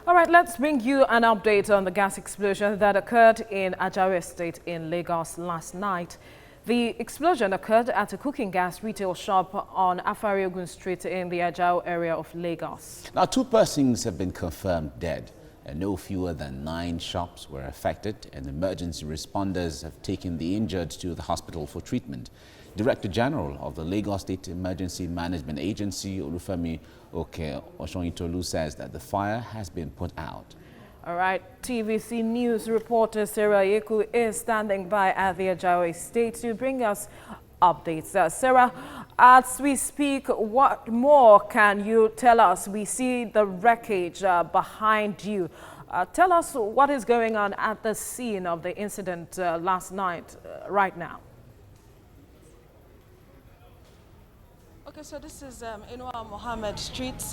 All right, let's bring you an update on the gas explosion that occurred in Ajao Estate in Lagos last night. The explosion occurred at a cooking gas retail shop on Afariogun Street in the Ajao area of Lagos. Now, 2 persons have been confirmed dead, and no fewer than 9 shops were affected, and emergency responders have taken the injured to the hospital for treatment. Director General of the Lagos State Emergency Management Agency, Olufemi Oshonitolu, says that the fire has been put out. All right, TVC News reporter Sarah Yeku is standing by at the Ajao Estate to bring us updates. Sarah, as we speak, what more can you tell us? We see the wreckage behind you. Tell us what is going on at the scene of the incident last night, right now. Okay, so this is Inua Mohammed Street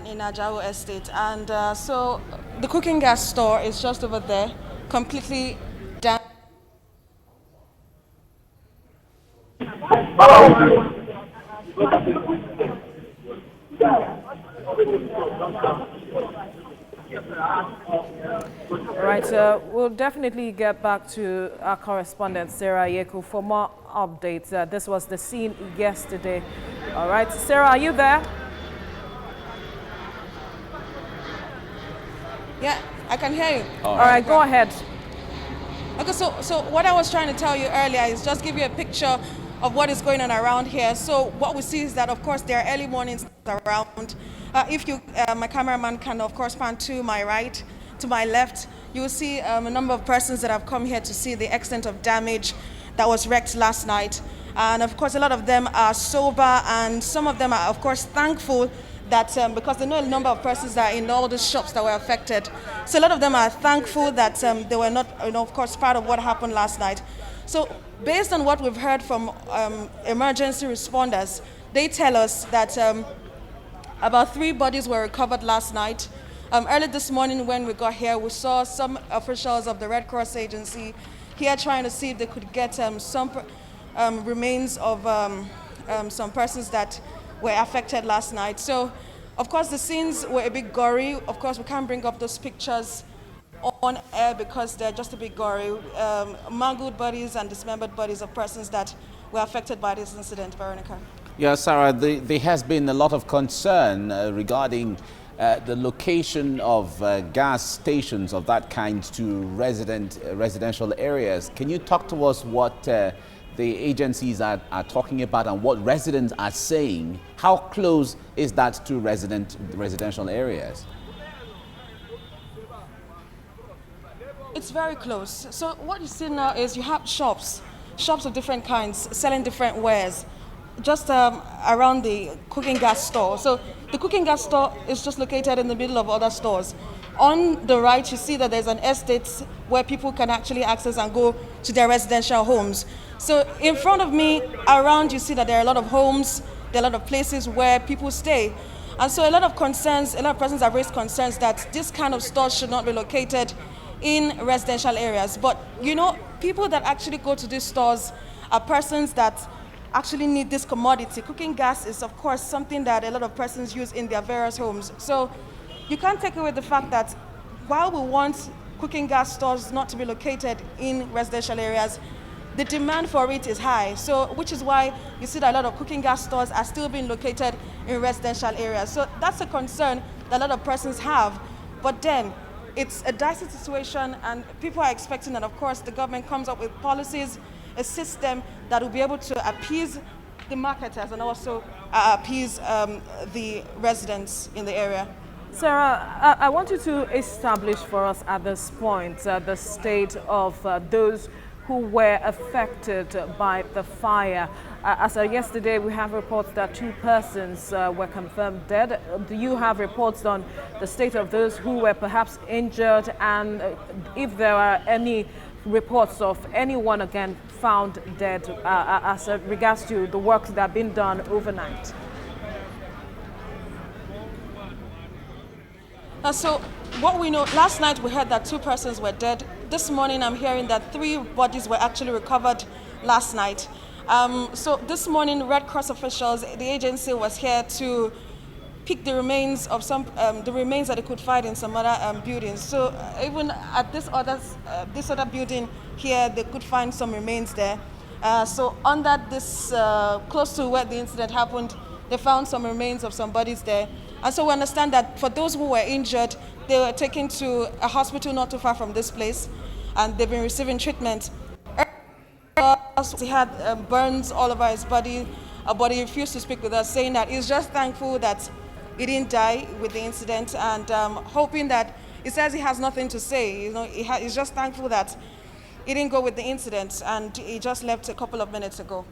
in Ajao Estate, and so the cooking gas store is just over there, completely damaged. All right, we'll definitely get back to our correspondent Sarah Yeku for more updates. This was the scene yesterday. All right, Sarah, are you there? Yeah, I can hear you. All right, go ahead. Okay, so what I was trying to tell you earlier is just give you a picture of what is going on around here. So what we see is that, of course, there are early mornings around. If you, my cameraman can, of course, pan to my right, to my left, you will see a number of persons that have come here to see the extent of damage that was wrecked last night. And, of course, a lot of them are sober, and some of them are, of course, thankful that because they know a number of persons that are in all the shops that were affected. So a lot of them are thankful that they were not, of course, part of what happened last night. So based on what we've heard from emergency responders, they tell us that about 3 bodies were recovered last night. Early this morning when we got here, we saw some officials of the Red Cross agency here trying to see if they could get some remains of some persons that were affected last night. So, of course, the scenes were a bit gory. Of course, we can't bring up those pictures on air because they're just a bit gory. Mangled bodies and dismembered bodies of persons that were affected by this incident, Veronica. Yeah, Sarah, there has been a lot of concern regarding the location of gas stations of that kind to residential areas. Can you talk to us what the agencies are talking about and what residents are saying? How close is that to residential areas? It's very close. So what you see now is you have shops of different kinds selling different wares just around the cooking gas store. So the cooking gas store is just located in the middle of other stores. On the right, you see that there's an estate where people can actually access and go to their residential homes. So in front of me, around, you see that there are a lot of homes, there are a lot of places where people stay. And so a lot of persons have raised concerns that this kind of stores should not be located in residential areas. But, people that actually go to these stores are persons that actually need this commodity. Cooking gas is, of course, something that a lot of persons use in their various homes. So you can't take away the fact that while we want cooking gas stores not to be located in residential areas, the demand for it is high. So, which is why you see that a lot of cooking gas stores are still being located in residential areas. So that's a concern that a lot of persons have. But then it's a dicey situation, and people are expecting that, of course, the government comes up with policies, a system that will be able to appease the marketers and also appease the residents in the area. Sarah, I want you to establish for us at this point the state of those who were affected by the fire. As of yesterday, we have reports that 2 persons were confirmed dead. Do you have reports on the state of those who were perhaps injured, and if there are any reports of anyone again found dead as regards to the work that have been done overnight? So what we know, last night we heard that 2 persons were dead. This morning I'm hearing that 3 bodies were actually recovered last night. So this morning, Red Cross officials, the agency was here to pick the remains of the remains that they could find in some other buildings. So even at this other building here, they could find some remains there. So under this, close to where the incident happened, they found some remains of some bodies there. And so we understand that for those who were injured, they were taken to a hospital not too far from this place, and they've been receiving treatment. He had burns all over his body, but he refused to speak with us, saying that he's just thankful that he didn't die with the incident, and hoping that, he says he has nothing to say. You know, he's just thankful that he didn't go with the incident, and he just left a couple of minutes ago.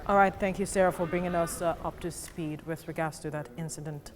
All right, thank you, Sarah, for bringing us up to speed with regards to that incident.